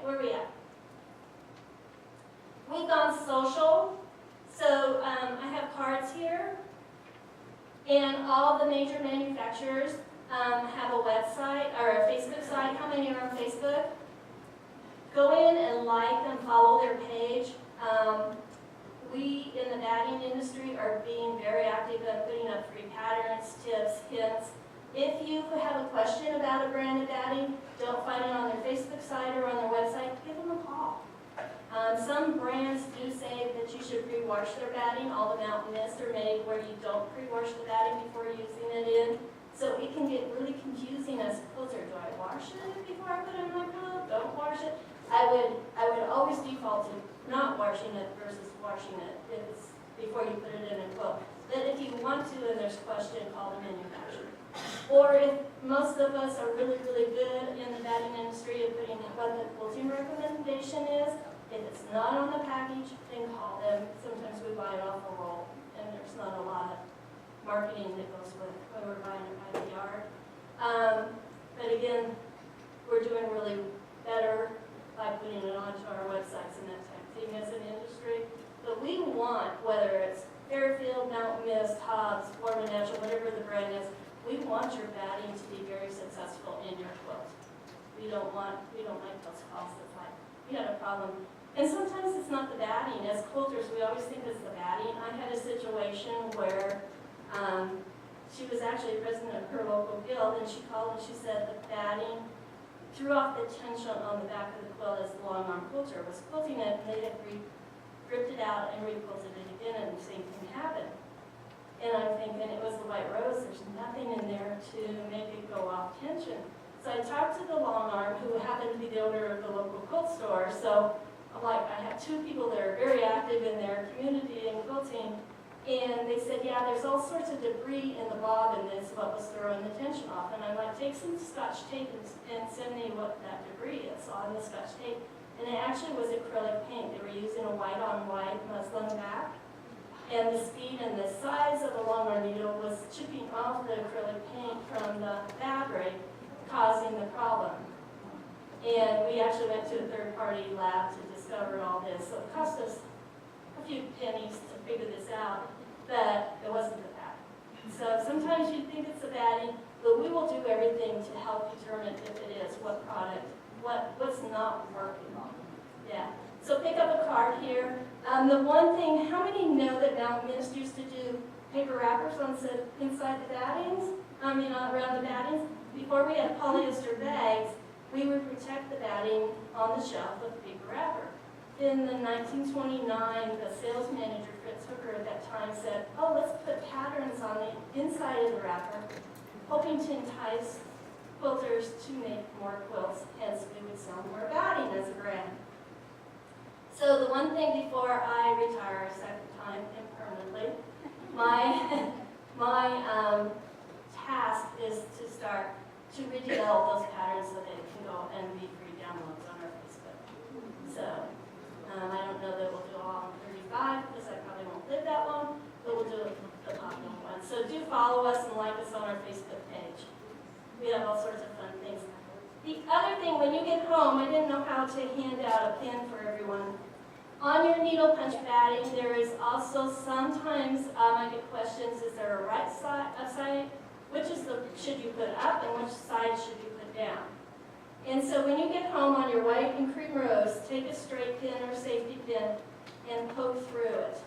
where are we at? Week on social. So I have cards here, and all the major manufacturers have a website or a Facebook site. How many are on Facebook? Go in and like and follow their page. We in the batting industry are being very active at putting up free patterns, tips, hints. If you have a question about a brand of batting, don't find it on their Facebook site or on their website, give them a call. Some brands do say that you should pre-wash their batting. All the Mountain Mist are made where you don't pre-wash the batting before using it in. So it can get really confusing as a quilter. Do I wash it before I put it in my quilt? Don't wash it. I would always default to not washing it versus washing it before you put it in a quilt. But if you want to and there's a question, call the manufacturer. Or if most of us are really, really good in the batting industry of putting what the quilting recommendation is, if it's not on the package, then call them. Sometimes we buy it off a roll, and there's not a lot of marketing that goes with when we're buying it by the yard. But again, we're doing really better by putting it onto our websites and that type of thing as an industry. But we want, whether it's Fairfield, Mountain Mist, Hobbs, Florida Natural, whatever the brand is, we want your batting to be very successful in your quilt. We don't like those calls that's like, we had a problem. And sometimes it's not the batting. As quilters, we always think it's the batting. I had a situation where she was actually president of her local guild, and she called and she said the batting threw off the tension on the back of the quilt as the long arm quilter was quilting it, and they had ripped it out and re-quilted it again, and the same thing happened. And I'm thinking it was the white rose. There's nothing in there to make it go off tension. So I talked to the long arm, who happened to be the owner of the local quilt store. So I'm like, I have two people that are very active in their community and quilting. And they said, yeah, there's all sorts of debris in the bobbin that's what was throwing the tension off. And I'm like, take some Scotch tape and send me what that debris is on the Scotch tape. And it actually was acrylic paint. They were using a white-on-white muslin back. And the speed and the size of the long arm needle was chipping off the acrylic paint from the fabric, causing the problem. And we actually went to a third-party lab to discover all this. So it cost us a few pennies to figure this out, but it wasn't the batting. So sometimes you think it's the batting, but we will do everything to help determine if it is, what product, what's not working. Yeah. So pick up a card here. The one thing, how many know that Mountain Mist used to do paper wrappers inside the battings? Around the battings? Before we had polyester bags, we would protect the batting on the shelf with paper wrapper. In the 1929, the sales manager, Fritz Hooker, at that time said, oh, let's put patterns on the inside of the wrapper, hoping to entice quilters to make more quilts, hence we would sell more batting as a brand. So the one thing before I retire a second time and permanently, my task is to start to redevelop those patterns so that it can go and be free downloads on our Facebook. So I don't know that we'll do all on 35 because I probably won't live that long, but we'll do the popular ones. So do follow us and like us on our Facebook page. We have all sorts of fun things. The other thing, when you get home, I didn't know how to hand out a pin for everyone. On your needle punch batting, there is also sometimes I get questions, is there a right side, which is should you put up and which side should you put down? And so when you get home on your white and cream rose, take a straight pin or safety pin and poke through it.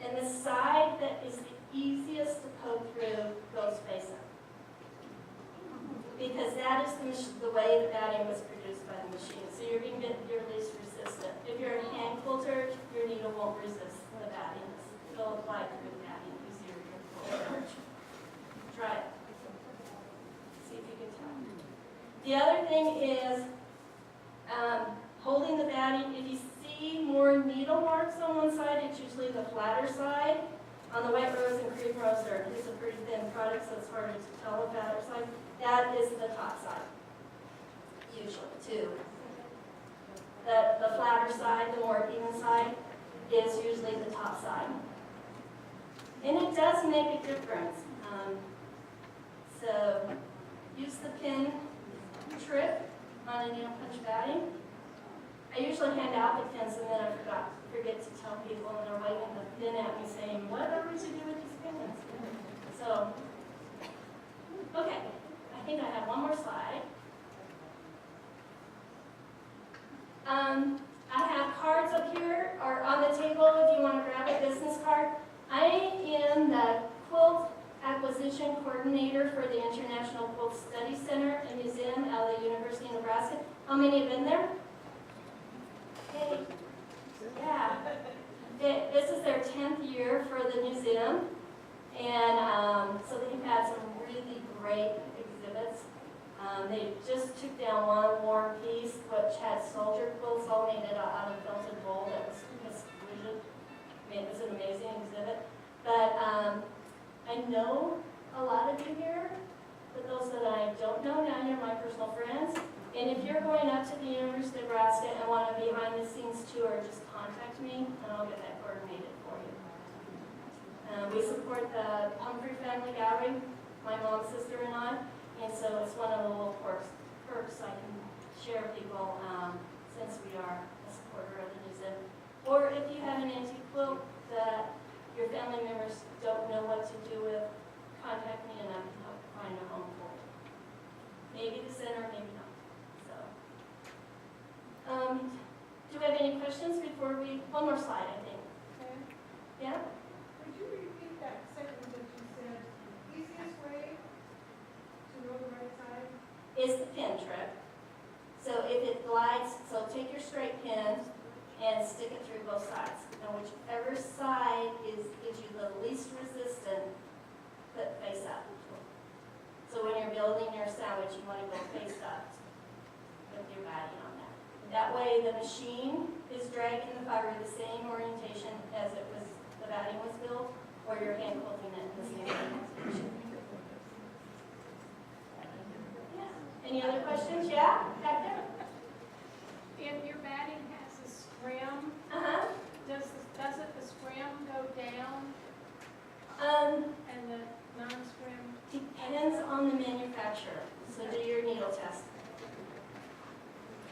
And the side that is the easiest to poke through goes face up. Because that is the way the batting was produced by the machine. So you're going to get your least resistant. If you're a hand quilter, your needle won't resist the batting. It'll apply through the batting because you're your quilter. Try it. See if you can tell. The other thing is holding the batting. If you see more needle marks on one side, it's usually the flatter side. On the white rose and cream rose, it's a pretty thin product, so it's harder to tell the flatter side. That is the top side, usually, too. The flatter side, the more even side, is usually the top side. And it does make a difference. So use the pin trick on hand out the pins, and then I forget to tell people, and they're waving the pin at me saying, what are we to do with these pins? So, okay, I think I have one more slide. I have cards up here, or on the table if you want to grab a business card. I am the quilt acquisition coordinator for the International Quilt Study Center and Museum at the University of Nebraska. How many have been there? Okay. Yeah. This is their 10th year for the museum, and so they've had some really great exhibits. They just took down one war piece, which had soldier quilts all made out of felted wool. That was exquisite. I mean, it was an amazing exhibit. But I know a lot of you here, but those that I don't know, now you're my personal friends. And if you're going up to the University of Nebraska and want a behind-the-scenes tour, just contact me, and I'll get that coordinated for you. We support the Humphrey Family Gallery, my mom's sister and I, and so it's one of the little perks I can share with people since we are a supporter of the museum. Or if you have an antique quilt that your family members don't know what to do with, contact me and I can help find a home for it. Maybe the center, maybe not. So, do we have any questions before one more slide, I think. Okay. Yeah? Could you repeat that sentence that you said, easiest way to know the right side? Is the pin trick. So if it glides, so take your straight pin and stick it through both sides. And whichever side gives you the least resistance, put face up. So when you're building your sandwich, you want to go face up with your batting on that. That way the machine is dragging the fiber the same orientation as the batting was built, or your hand quilting it in the same orientation. Yeah. Any other questions? Yeah? Back there? If your batting has a scrim, Uh-huh. doesn't the scrim go down and the non-scrim? Depends on the manufacturer. So do your needle test.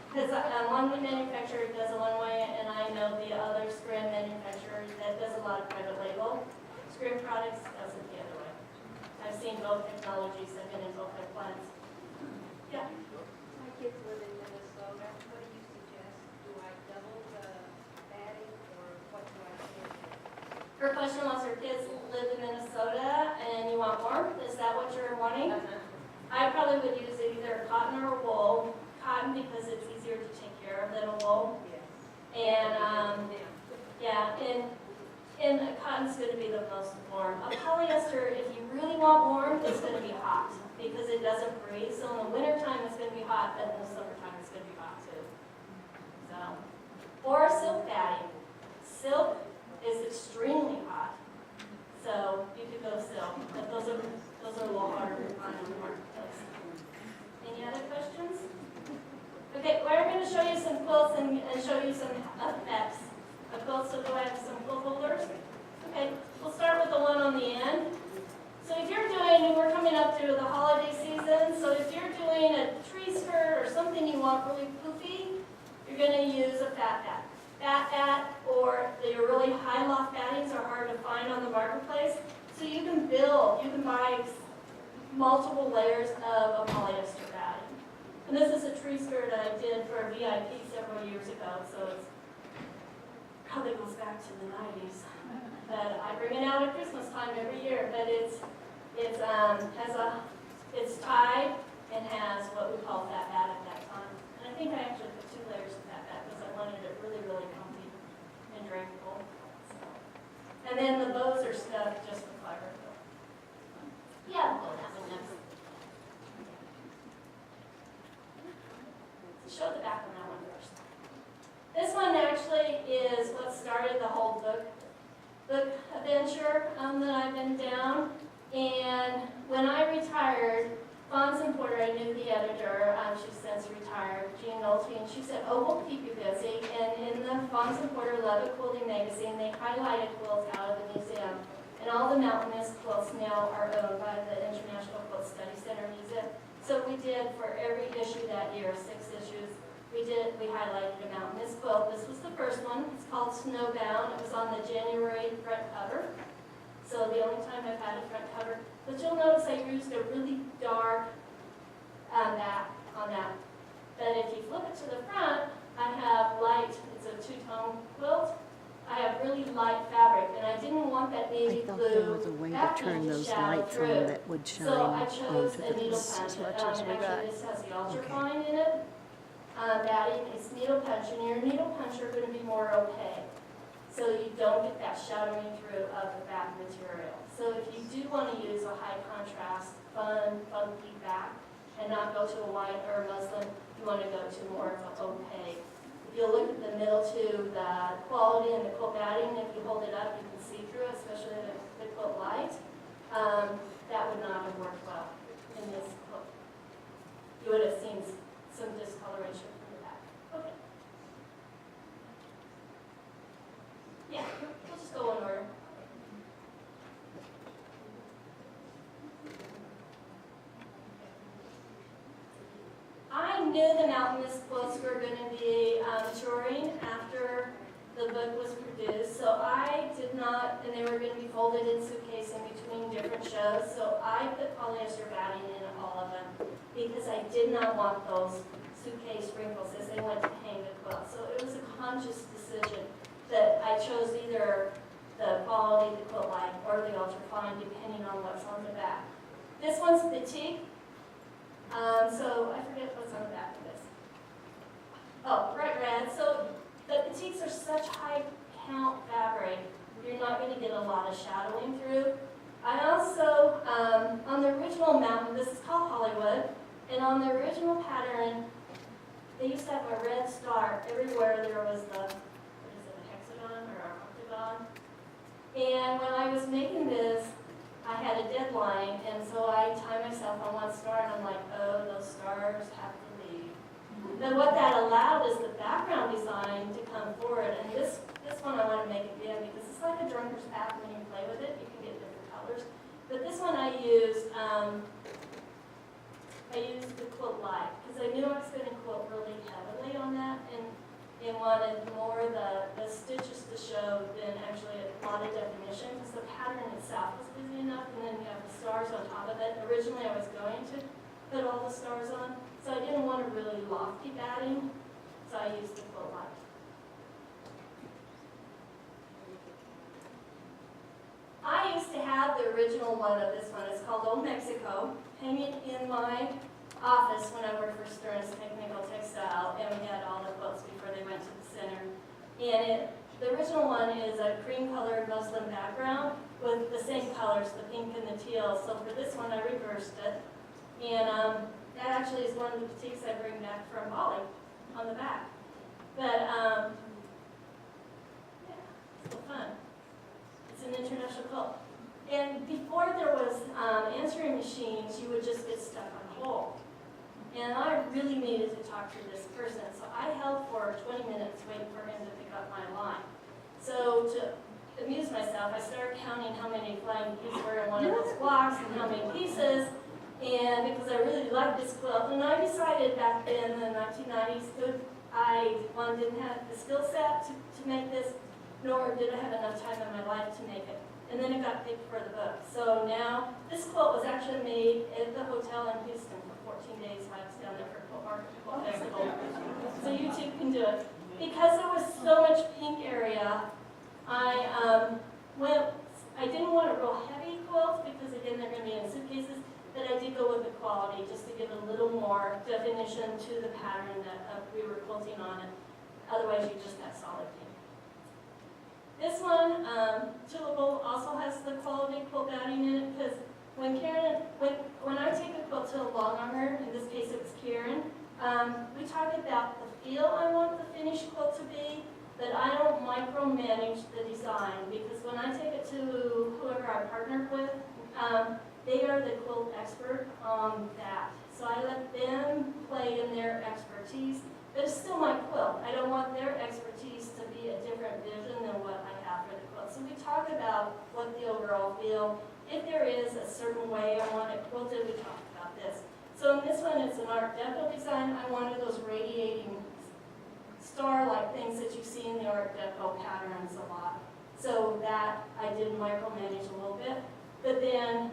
Because one manufacturer does it one way, and I know the other scrim manufacturer that does a lot of private label. Scrim products does it the other way. I've seen both technologies. I've been in both their plants. Yeah. My kids live in Minnesota. What do you suggest? Do I double the batting or what do I do? Her question was her kids live in Minnesota and you want warmth. Is that what you're wanting? I probably would use either cotton or wool. Cotton because it's easier to take care of than a wool. Yes. And yeah, and cotton's going to be the most warm. A polyester, if you really want warmth, it's going to be hot because it doesn't breathe. So in the wintertime it's going to be hot, but in the summertime it's going to be hot too. So, or silk batting. Silk is extremely hot. So you could go silk, but those are a little harder to find in the marketplace. Any other questions? Okay, we're going to show you some quilts and show you some effects of quilts. So go ahead, some quilt holders. Okay, we'll start with the one on the end. So if you're doing, we're coming up to the holiday season, so if you're doing a tree skirt or something you want really poofy, you're going to use a fat bat. Fat bat or your really high loft battings are hard to find on the marketplace. So you can buy multiple layers of a polyester batting. And this is a tree skirt that I did for a VIP several years ago, so it probably goes back to the 90s. But I bring it out at Christmas time every year, but it's tied and has what we call fat bat at that time. And I think I actually put 2 layers of fat bat because I wanted it really, really comfy and drinkable. So. And then the bows are stuffed just with fiber. Yeah, we'll go that one next. Show the back on that one first. This one actually is what started the whole book adventure that I've been down. And when I retired, Fawn Porter, I knew the editor, she's since retired, Jean Nolte, and she said, oh, we'll keep you busy. And in the Fawn Porter Love It Quilting magazine, they highlighted quilts out of the museum. And all the Mountain Mist quilts now are owned by the International Quilt Study Center Museum. So we did, for every issue that year, 6 issues, we highlighted a mountain. This quilt, this was the first one. It's called Snowbound. It was on the January front cover. So the only time I've had a front cover. But you'll notice I used a really dark back on that. But if you flip it to the front, I have light, it's a two-tone quilt. I have really light fabric, and I didn't want that I navy thought there blue was a way to background turn to those shadow lights through. on that would shine So I chose onto a the needle piece punch. as much as we got. Actually, this has the Okay. ultrafine in it. Batting is needle punch, and your needle punch are going to be more opaque, so you don't get that shadowing through of the back material. So if you do want to use a high contrast, fun, funky back, and not go to a white or a muslin, you want to go to more of an opaque. If you look at the middle to the quality and the quilt batting, if you hold it up, you can see through it, especially the quilt light. That would not have worked well in this quilt. You would have seen some discoloration from the back. Okay. Yeah, we'll just go in order. I knew the mountainous quilts were going to be maturing after the book was produced, so I did not, and they were going to be folded in suitcase in between different shows, so I put polyester batting in all of them because I did not want those suitcase wrinkles as they went to hang the quilt. So it was a conscious decision that I chose either the quality, the quilt light, or the ultrafine, depending on what's on the back. This one's petite. So I forget what's on the back of this. Oh, bright red. So the petites are such high count fabric, you're not going to get a lot of shadowing through. I also, on the original mountain, this is called Hollywood, and on the original pattern, they used to have a red star everywhere there was the, what is it, a hexagon or an octagon? And when I was making this, I had a deadline, and so I timed myself on one star, and I'm like, oh, those stars have to leave. But what that allowed is the background design to come forward, and this one I want to make again because it's like a drunker's path when you play with it. You can get different colors. But this one I used the quilt light because I knew I was going to quilt really heavily on that, and wanted more the stitches to show than actually a lot of definition because the pattern itself was busy enough, and then you have the stars on top of it. Originally I was going to put all the stars on, so I didn't want a really lofty batting, so I used the quilt light. I used to have the original one of this one. It's called Old Mexico, hanging in my office when I worked for Stearns Technical Textile, and we had all the quilts before they went to the center. And the original one is a cream-colored muslin background with the same colors, the pink and the teal. So for this one, I reversed it, and that actually is one of the petites I bring back from Bali on the back. But yeah, it's so fun. It's an international quilt. And before there was answering machines, you would just get stuck on hold. And I really needed to talk to this person, so I held for 20 minutes waiting for him to pick up my line. So to amuse myself, I started counting how many flying peas were in one of those blocks and how many pieces, and because I really liked this quilt. And I decided back then in the 1990s that one, didn't have the skill set to make this, nor did I have enough time in my life to make it. And then it got picked for the book. So now, this quilt was actually made at the hotel in Houston for 14 days while I was down there for Quilt Festival. So you too can do it. Because there was so much pink area, I didn't want a real heavy quilt because again, they're going to be in suitcases, but I did go with the quality just to give a little more definition to the pattern that we were quilting on. And otherwise, you just got solid pink. This one, Tulipable, also has the quality quilt batting in it because when I take a quilt to a long armor, in this case it was Karen, we talk about the feel I want the finished quilt to be, but I don't micromanage the design because when I take it to whoever I partnered with, they are the quilt expert on that. So I let them play in their expertise, but it's still my quilt. I don't want their expertise to be a different vision than what I have for the quilt. So we talk about what the overall feel. If there is a certain way I want it quilted, we talk about this. So in this one, it's an Art Deco design. I wanted those radiating star-like things that you see in the Art Deco patterns a lot. So that I did micromanage a little bit. But then,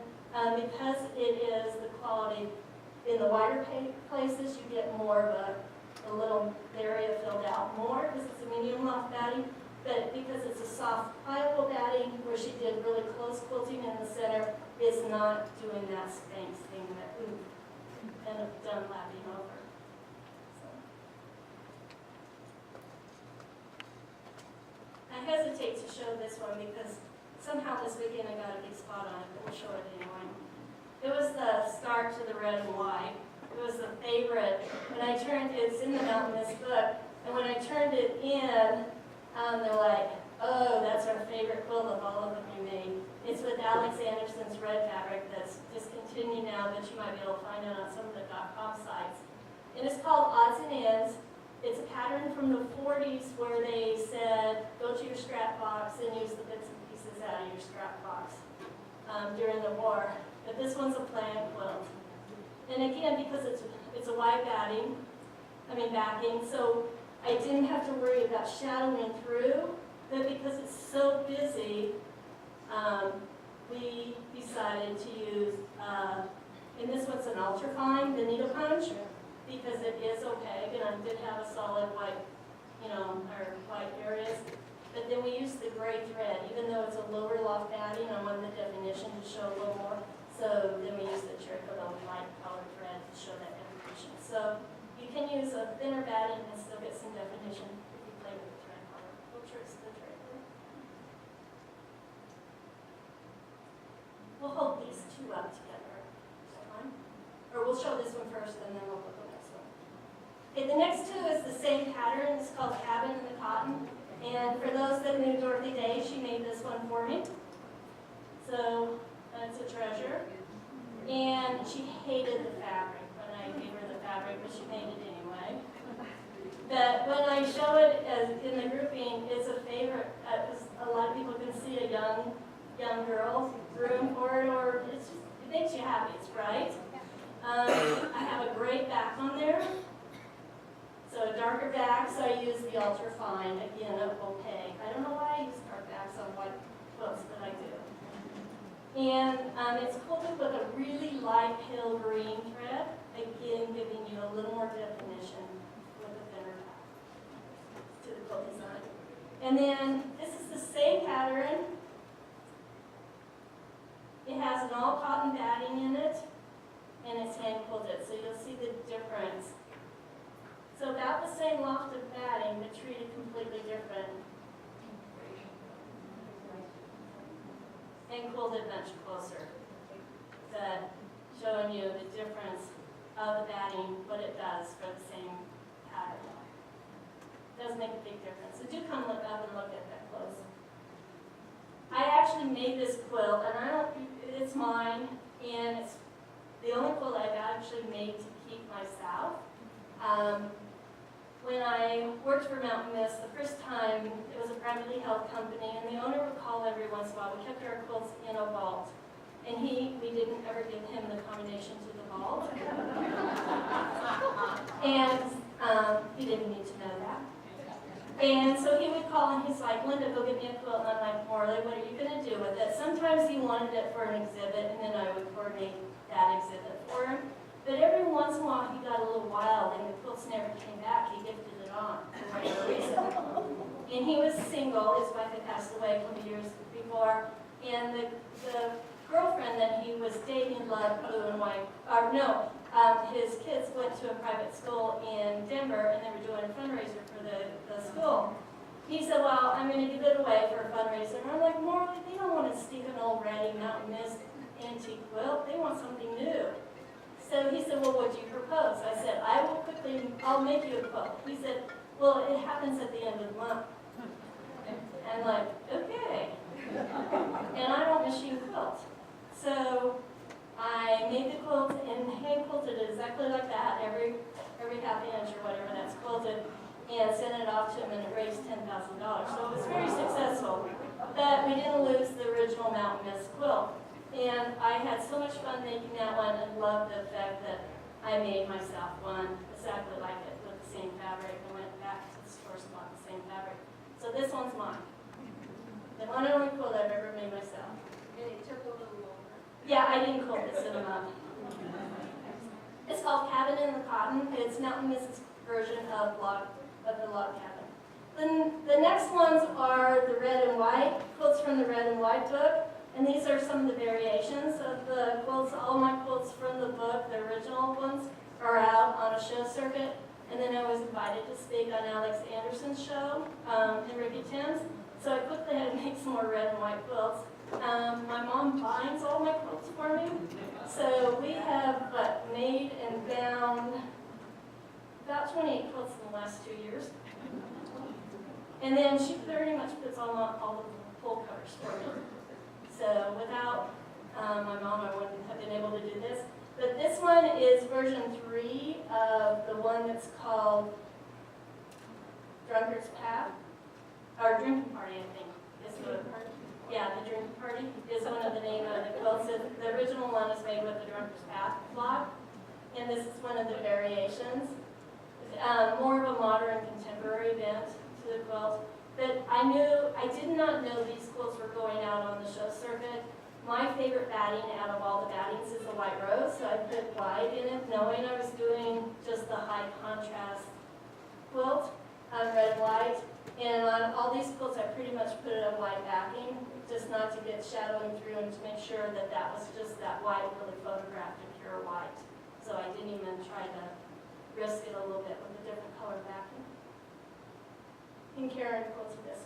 because it is the quality, in the wider places, you get more of a little area filled out more because it's a medium loft batting. But because it's a soft, pliable batting where she did really close quilting in the center, it's not doing that Spanx thing that we end up lapping over. So. I hesitate to show this one because somehow this weekend I got a big spot on it, but we'll show it anyway. It was the start to the red and white. It was the favorite. When I turned, it's in the Mountain Mist book, and when I turned it in, they're like, oh, that's our favorite quilt of all of them we made. It's with Alex Anderson's red fabric that's discontinued now, but you might be able to find it on some of the .com sites. And it's called Odds and Ends. It's a pattern from the 40s where they said, go to your scrap box and use the bits and pieces out of your scrap box during the war. But this one's a plain quilt. And again, because it's a wide backing, so I didn't have to worry about shadowing through, but because it's so busy, we decided to use, and this one's an ultrafine, the needle punch, because it is opaque, and I did have a solid white, or white areas. But then we used the gray thread, even though it's a lower loft batting, I wanted the definition to show a little more. So then we used the Calico light colored thread to show that definition. So you can use a thinner batting and still get some definition if you play with the thread color. We'll trace the thread color. We'll hold these two up together. Is that fine? Or we'll show this one first and then we'll put the next one. Okay, the next two is the same pattern. It's called Cabin in the Cotton. And for those that knew Dorothy Day, she made this one for me. So that's a treasure. And she hated the fabric when I gave her the fabric, but she made it anyway. But when I show it as in the grouping, it's a favorite. A lot of people can see a young girl's room for it, or it makes you happy. It's bright. I have a gray back on there. So a darker back, so I use the ultra fine, again, opaque. I don't know why I use dark backs on white quilts, but I do. And it's quilted with a really light pale green thread, again giving you a little more definition with a thinner back to the quilt design. And then this is the same pattern. It has an all cotton batting in it, and it's hand quilted, so you'll see the difference. So about the same loft of batting, but treated completely different. And quilted much closer. That showing you the difference of the batting, what it does for the same pattern. It does make a big difference. So do come look up and look at that close. I actually made this quilt, and it's mine, and it's the only quilt I've actually made to keep myself. When I worked for Mountain Mist, the first time, it was a privately held company, and the owner would call every once in a while. We kept our quilts in a vault, and we didn't ever give him the combination to the vault. And he didn't need to know that. And so he would call, and he's like, Linda, go get me a quilt. And I'm like, Morley, what are you going to do with it? Sometimes he wanted it for an exhibit, and then I would coordinate that exhibit for him. But every once in a while, he got a little wild, and the quilts never came back. He gifted it on for whatever reason. And he was single. His wife had passed away a couple years before. And the girlfriend that he was dating loved blue and white. His kids went to a private school in Denver, and they were doing a fundraiser for the school. He said, well, I'm going to give it away for a fundraiser. And I'm like, Morley, they don't want to steal an old ratty Mountain Mist antique quilt. They want something new. So he said, well, what do you propose? I said, I'll make you a quilt. He said, well, it happens at the end of the month. And I'm like, okay. And I don't machine quilt. So I made the quilt and hand quilted it exactly like that, every half inch or whatever that's quilted, and sent it off to him, and it raised $10,000. So it was very successful. But we didn't lose the original Mountain Mist quilt. And I had so much fun making that one, and loved the fact that I made myself one exactly like it with the same fabric and went back to the stores and bought the same fabric. So this one's mine. The one and only quilt I've ever made myself. And it took a little longer. Yeah, I didn't quilt this in a month. It's called Cabin in the Cotton. It's Mountain Mist's version of the log cabin. Then the next ones are the red and white, quilts from the red and white book. And these are some of the variations of the quilts. All my quilts from the book, the original ones, are out on a show circuit. And then I was invited to speak on Alex Anderson's show, in Ricky Tim's. So I quickly had to make some more red and white quilts. My mom binds all my quilts for me. So we have made and bound about 28 quilts in the last 2 years. And then she pretty much puts on all of the full covers for me. So without my mom, I wouldn't have been able to do this. But this one is version 3 of the one that's called Drunkard's Path, or Drinking Party, I think, is the yeah, the Drinking Party is one of the name of the quilts. The original one is made with the Drunkard's Path block, and this is one of the variations. More of a modern contemporary bent to the quilt. But I did not know these quilts were going out on the show circuit. My favorite batting out of all the battings is the white rose, so I put white in it, knowing I was doing just the high contrast quilt on red and white. And on all these quilts, I pretty much put it on white backing, just not to get shadowing through and to make sure that that was just that white, really photographed in pure white. So I didn't even try to risk it a little bit with a different color backing. And Karen quilted this.